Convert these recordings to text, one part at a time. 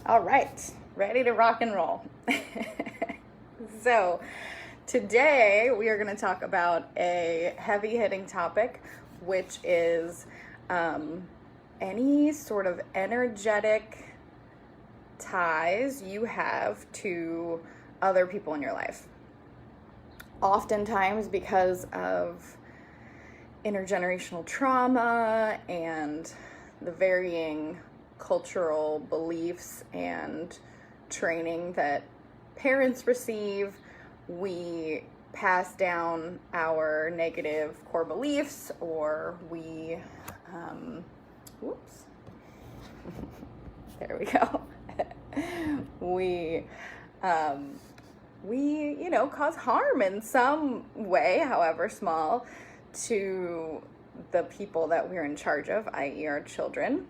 All right, ready to rock and roll. So, today we are going to talk about a heavy hitting topic, which is any sort of energetic ties you have to other people in your life. Oftentimes, because of intergenerational trauma and the varying cultural beliefs and training that parents receive, we pass down our negative core beliefs, or we, whoops, there we go. we cause harm in some way, however small, to the people that we're in charge of, i.e. our children,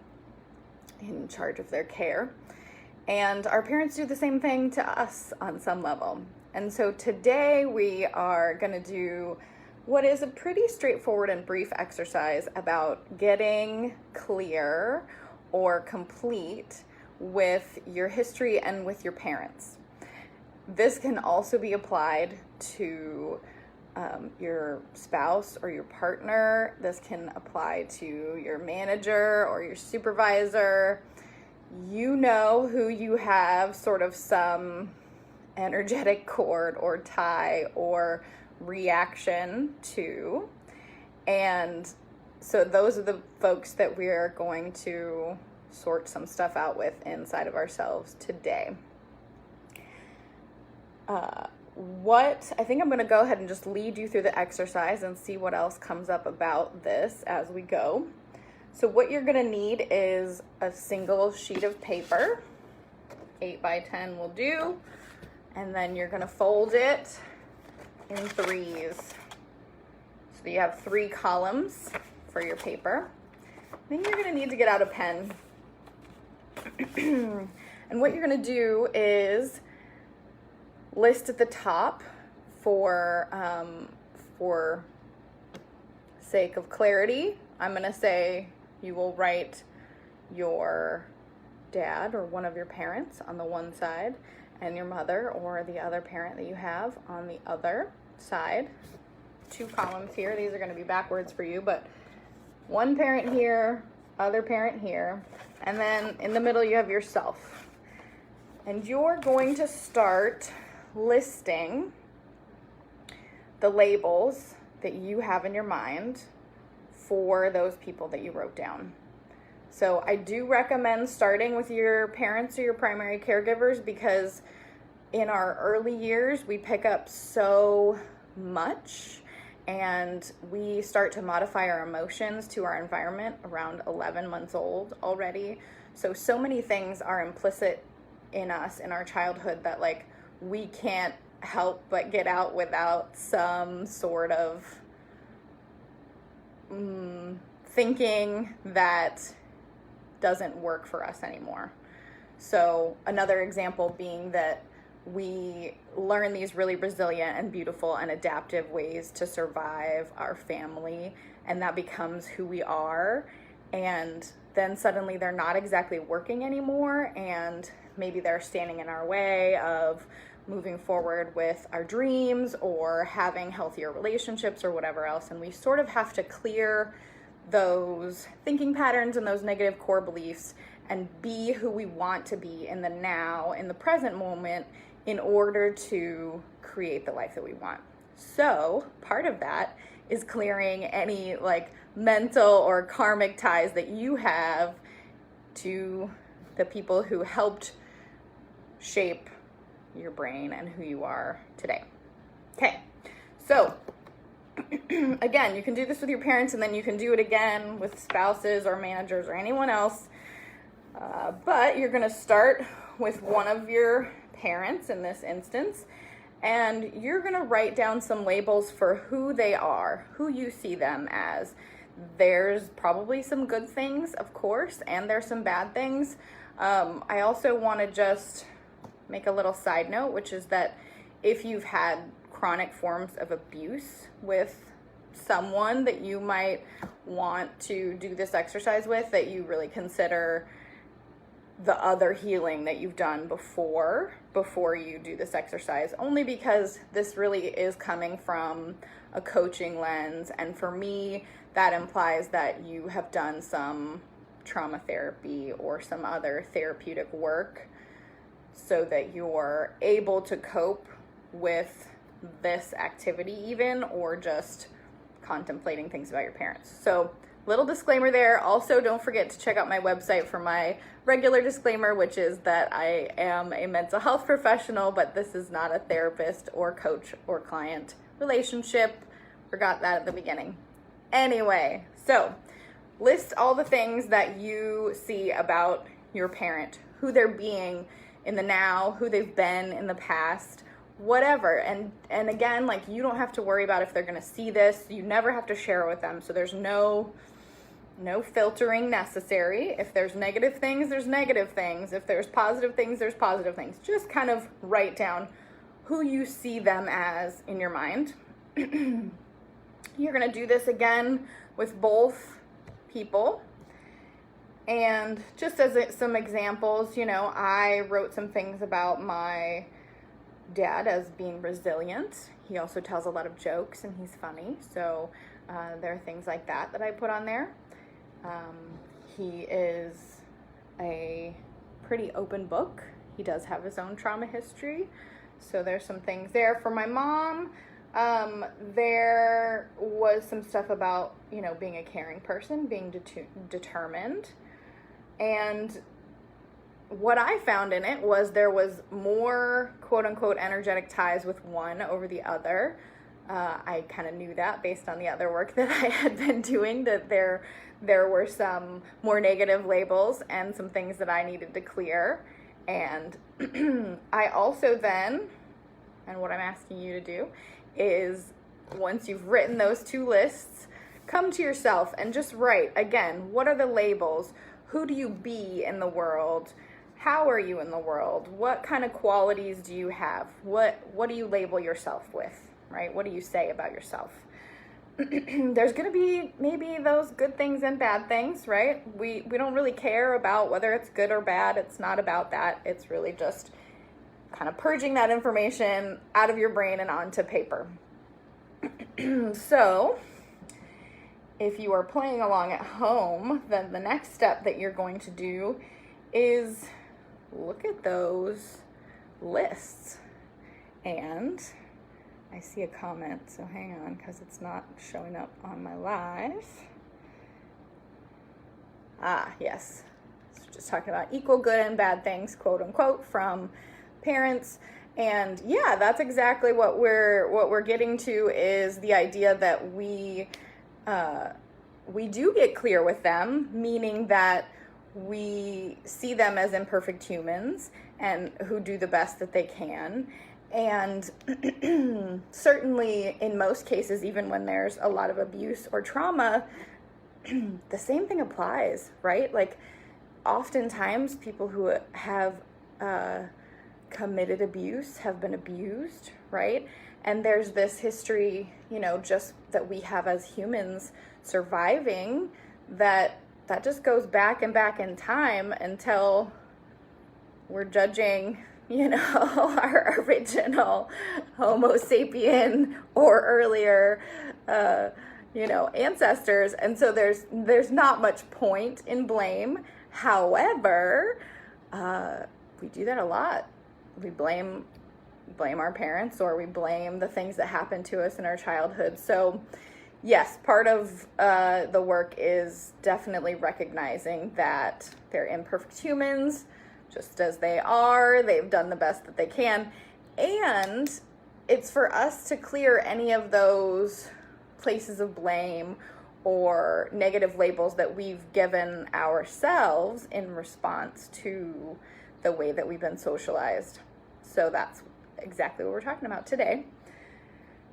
in charge of their care. And our parents do the same thing to us on some level. And so today we are going to do what is a pretty straightforward and brief exercise about getting clear or complete with your history and with your parents. This can also be applied to your spouse or your partner. This can apply to your manager or your supervisor. You know who you have sort of some energetic cord or tie or reaction to. And so those are the folks that we're going to sort some stuff out with inside of ourselves today. I think I'm going to go ahead and just lead you through the exercise and see what else comes up about this as we go. So what you're going to need is a single sheet of paper, 8 by 10 will do, and then you're going to fold it in threes. So you have 3 columns for your paper. Then you're going to need to get out a pen. And what you're going to do is list at the top for sake of clarity. I'm going to say you will write your dad or one of your parents on the one side and your mother or the other parent that you have on the other side. 2 columns here. These are going to be backwards for you, but one parent here, other parent here, and then in the middle you have yourself. And you're going to start listing the labels that you have in your mind for those people that you wrote down. So I do recommend starting with your parents or your primary caregivers, because in our early years we pick up so much and we start to modify our emotions to our environment around 11 months old already. So many things are implicit in us in our childhood that we can't help but get out without some sort of thinking that doesn't work for us anymore. So another example being that we learn these really resilient and beautiful and adaptive ways to survive our family, and that becomes who we are. And then suddenly they're not exactly working anymore, and maybe they're standing in our way of moving forward with our dreams or having healthier relationships or whatever else. And we sort of have to clear those thinking patterns and those negative core beliefs and be who we want to be in the now, in the present moment, in order to create the life that we want. So part of that is clearing any mental or karmic ties that you have to the people who helped shape your brain and who you are today. Okay, so again, you can do this with your parents, and then you can do it again with spouses or managers or anyone else. But you're going to start with one of your parents in this instance, and you're going to write down some labels for who they are, who you see them as. There's probably some good things, of course, and there's some bad things. I also want to just make a little side note, which is that if you've had chronic forms of abuse with someone that you might want to do this exercise with, that you really consider the other healing that you've done before you do this exercise, only because this really is coming from a coaching lens. And for me, that implies that you have done some trauma therapy or some other therapeutic work so that you're able to cope with this activity even, or just contemplating things about your parents. So little disclaimer there. Also, don't forget to check out my website for my regular disclaimer, which is that I am a mental health professional, but this is not a therapist or coach or client relationship. Forgot that at the beginning. Anyway, so list all the things that you see about your parent, who they're being in the now, who they've been in the past, whatever. And again, like, you don't have to worry about if they're going to see this. You never have to share it with them. So there's no filtering necessary. If there's negative things, there's negative things. If there's positive things, there's positive things. Just kind of write down who you see them as in your mind. You're going to do this again with both people. And just as some examples, I wrote some things about my dad as being resilient. He also tells a lot of jokes and he's funny. So there are things like that I put on there. He is a pretty open book. He does have his own trauma history. So there's some things there. For my mom, there was some stuff about, being a caring person, being determined. And what I found in it was there was more quote unquote energetic ties with one over the other. I kind of knew that based on the other work that I had been doing, that there were some more negative labels and some things that I needed to clear. And I also then, and what I'm asking you to do is, once you've written those two lists, come to yourself and just write, again, what are the labels? Who do you be in the world? How are you in the world? What kind of qualities do you have? What do you label yourself with, right? What do you say about yourself? There's going to be maybe those good things and bad things, right? We don't really care about whether it's good or bad. It's not about that. It's really just kind of purging that information out of your brain and onto paper. So if you are playing along at home, then the next step that you're going to do is look at those lists. And I see a comment, so hang on, because it's not showing up on my live. Yes. So just talking about equal good and bad things, quote unquote, from parents. And yeah, that's exactly what we're getting to, is the idea that we do get clear with them, meaning that we see them as imperfect humans and who do the best that they can. And certainly in most cases, even when there's a lot of abuse or trauma, the same thing applies, right? Like, oftentimes people who have committed abuse have been abused, right? And there's this history, just that we have as humans surviving, that just goes back and back in time until we're judging, our original Homo sapien or earlier, ancestors. And so there's not much point in blame. However, we do that a lot. We blame our parents, or we blame the things that happened to us in our childhood. So yes, part of the work is definitely recognizing that they're imperfect humans, just as they are. They've done the best that they can. And it's for us to clear any of those places of blame or negative labels that we've given ourselves in response to the way that we've been socialized. So that's exactly what we're talking about today.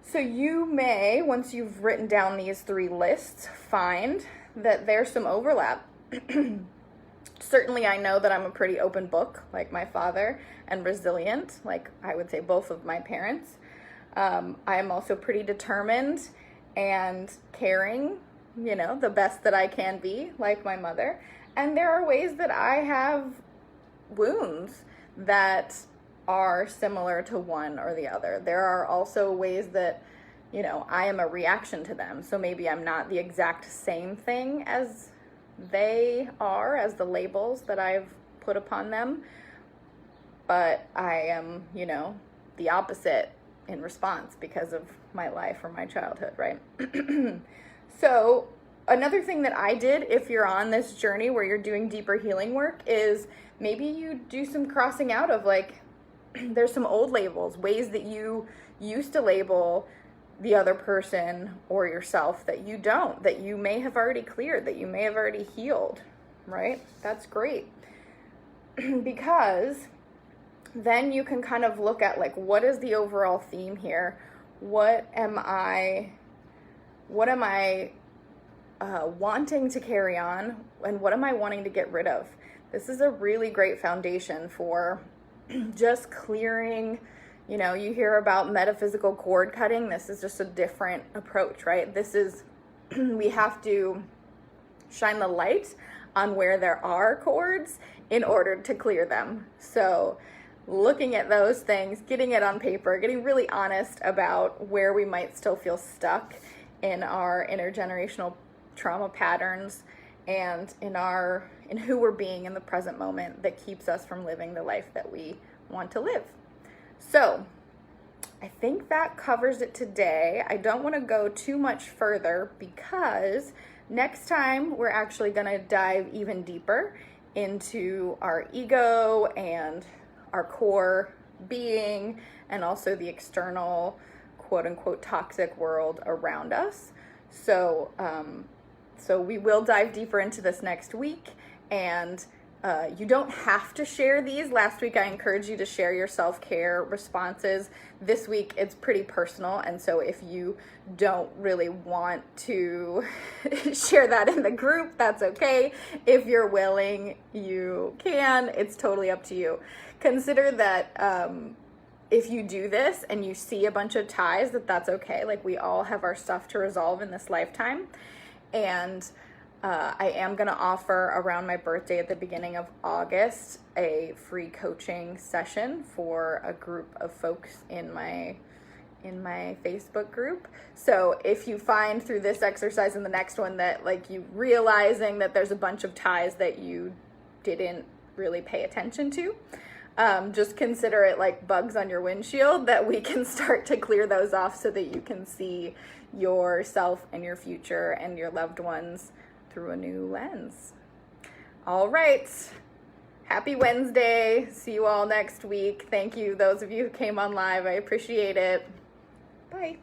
So you may, once you've written down these three lists, find that there's some overlap. Certainly I know that I'm a pretty open book, like my father, and resilient, like I would say both of my parents. I am also pretty determined and caring, the best that I can be, like my mother. And there are ways that I have wounds that are similar to one or the other. There are also ways that, I am a reaction to them. So maybe I'm not the exact same thing as they are, as the labels that I've put upon them, but I am, the opposite in response because of my life or my childhood, right? So another thing that I did, if you're on this journey where you're doing deeper healing work, is maybe you do some crossing out of there's some old labels, ways that you used to label the other person or yourself that you don't, that you may have already cleared, that you may have already healed, right? That's great. Because then you can kind of look at what is the overall theme here? What am I wanting to carry on, and what am I wanting to get rid of? This is a really great foundation for just clearing. You hear about metaphysical cord cutting. This is just a different approach, right? This is, we have to shine the light on where there are cords in order to clear them. So looking at those things, getting it on paper, getting really honest about where we might still feel stuck in our intergenerational trauma patterns and in who we're being in the present moment that keeps us from living the life that we want to live. So I think that covers it today. I don't want to go too much further because next time we're actually going to dive even deeper into our ego and our core being, and also the external quote unquote toxic world around us. So we will dive deeper into this next week, and you don't have to share these. Last week I encouraged you to share your self-care responses. This week it's pretty personal, and so if you don't really want to share that in the group, that's okay. If you're willing, you can. It's totally up to you. Consider that if you do this and you see a bunch of ties, that's okay. We all have our stuff to resolve in this lifetime. And I am going to offer around my birthday at the beginning of August a free coaching session for a group of folks in my Facebook group. So if you find through this exercise and the next one that you realizing that there's a bunch of ties that you didn't really pay attention to, just consider it like bugs on your windshield, that we can start to clear those off so that you can see yourself and your future and your loved ones through a new lens. All right. Happy Wednesday. See you all next week. Thank you, those of you who came on live. I appreciate it. Bye.